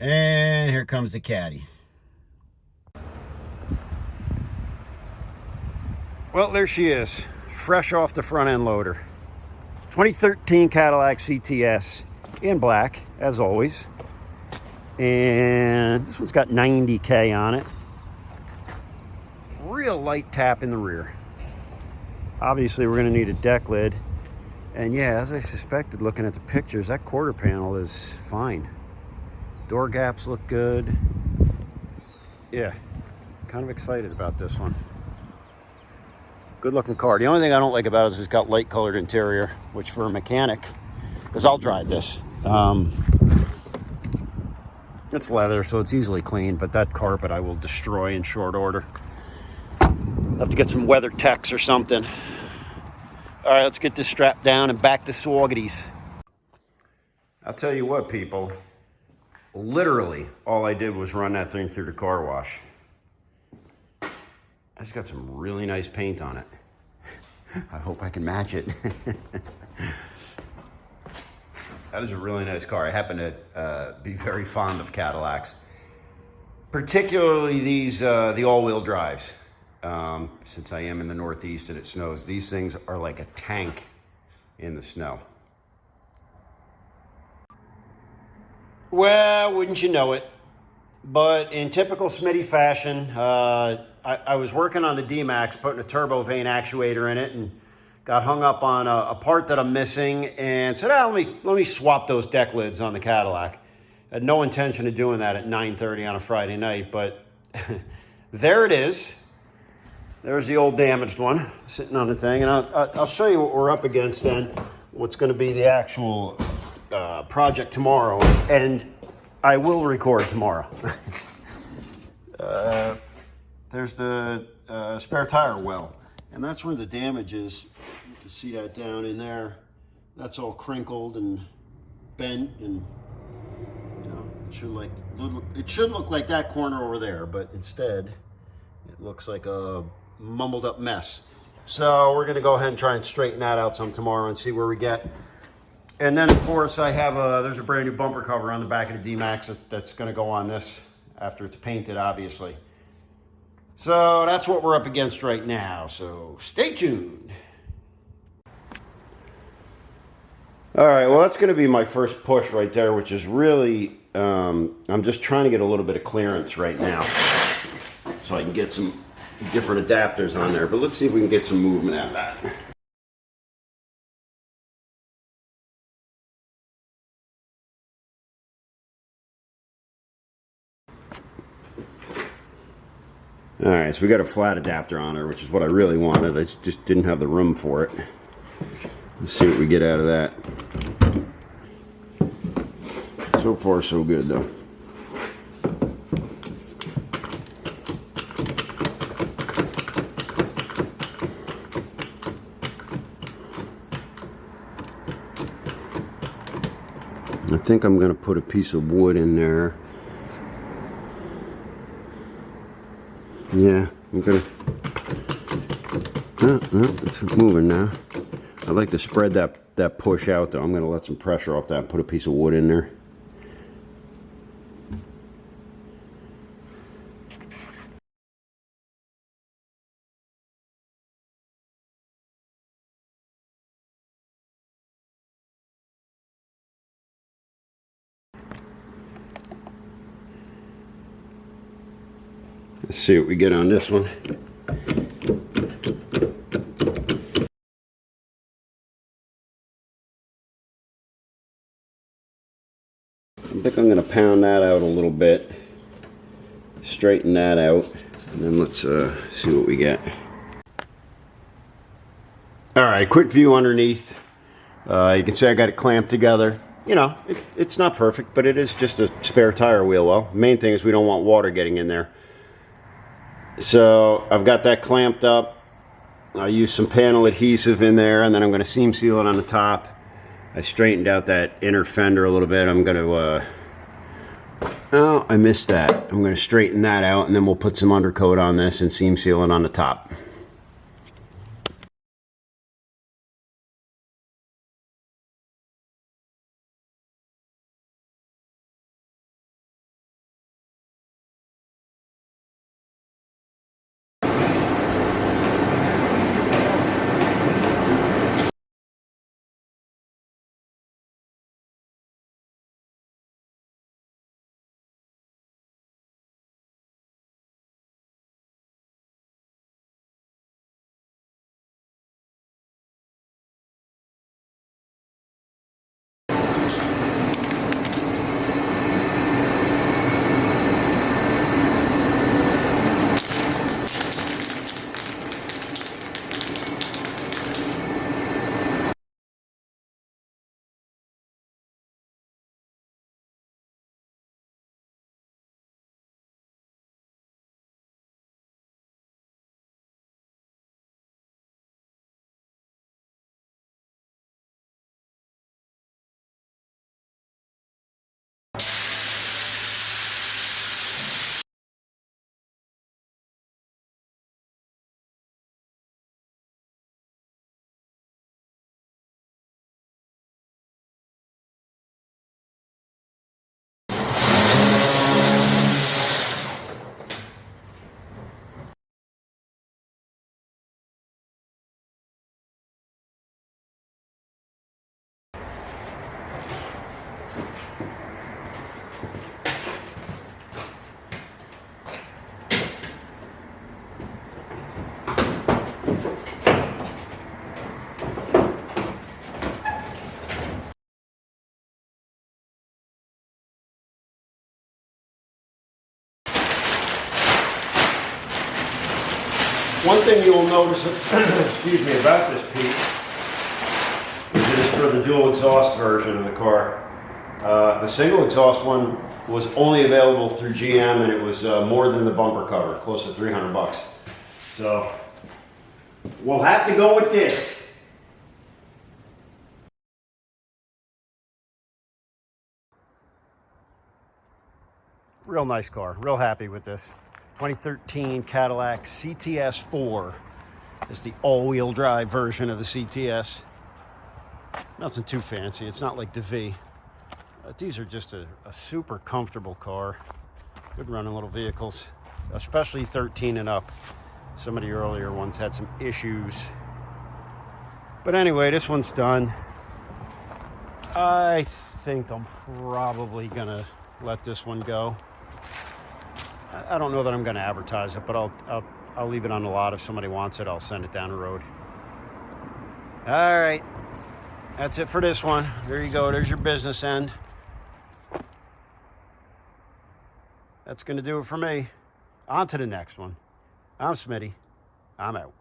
And here comes the Caddy. Well, there she is, fresh off the front end loader. 2013 Cadillac CTS in black, as always. And this one's got 90K on it. Real light tap in the rear. Obviously, we're going to need a deck lid. And yeah, as I suspected, looking at the pictures, that quarter panel is fine. Door gaps look good. Yeah, kind of excited about this one. Good looking car. The only thing I don't like about it is it's got light colored interior, which for a mechanic, because I'll drive this. It's leather, so it's easily cleaned, but that carpet I will destroy in short order. I'll have to get some weather techs or something. All right, let's get this strapped down and back to Swaggities. I'll tell you what, people. Literally, all I did was run that thing through the car wash. It's got some really nice paint on it. I hope I can match it. That is a really nice car. I happen to be very fond of Cadillacs, particularly these the all-wheel drives. Since I am in the Northeast and it snows, these things are like a tank in the snow. Well, wouldn't you know it? But in typical Smitty fashion, I was working on the D-Max, putting a turbo vane actuator in it, and got hung up on a part that I'm missing, and said, let me swap those deck lids on the Cadillac. I had no intention of doing that at 9:30 on a Friday night, but there it is. There's the old damaged one sitting on the thing, and I'll show you what we're up against then, what's going to be the actual project tomorrow, and I will record tomorrow. There's the spare tire well, and that's where the damage is. You can see that down in there. That's all crinkled and bent, and you know, it should look like that corner over there, but instead it looks like a mumbled up mess. So we're going to go ahead and try and straighten that out some tomorrow and see where we get. And then, of course, I have there's a brand new bumper cover on the back of the D-Max that's going to go on this after it's painted, obviously. So that's what we're up against right now. So stay tuned. All right, well, that's going to be my first push right there, which is really, I'm just trying to get a little bit of clearance right now so I can get some different adapters on there. But let's see if we can get some movement out of that. All right, so we got a flat adapter on her, which is what I really wanted. I just didn't have the room for it. Let's see what we get out of that. So far, so good, though. I think I'm going to put a piece of wood in there. Yeah, I'm gonna. It's moving now. I'd like to spread that push out, though. I'm gonna let some pressure off that and put a piece of wood in there. Let's see what we get on this one. I think I'm going to pound that out a little bit, straighten that out, and then let's see what we get. All right, quick view underneath. You can see I got it clamped together. You know, it's not perfect, but it is just a spare tire wheel well. The main thing is we don't want water getting in there. So I've got that clamped up. I'll use some panel adhesive in there, and then I'm going to seam seal it on the top. I straightened out that inner fender a little bit. I'm going to, oh, I missed that. I'm going to straighten that out, and then we'll put some undercoat on this and seam seal it on the top. One thing you will notice, excuse me, about this piece is it is for the dual exhaust version of the car. The single exhaust one was only available through GM, and it was more than the bumper cover, close to 300 bucks. So we'll have to go with this. Real nice car, real happy with this. 2013 Cadillac CTS4 is the all-wheel drive version of the CTS. Nothing too fancy, it's not like the V. But these are just a super comfortable car. Good running little vehicles, especially 13 and up. Some of the earlier ones had some issues. But anyway, this one's done. I think I'm probably gonna let this one go. I don't know that I'm gonna advertise it, but I'll leave it on the lot. If somebody wants it, I'll send it down the road. All right, that's it for this one. There you go, there's your business end. That's gonna do it for me. On to the next one. I'm Smitty. I'm out.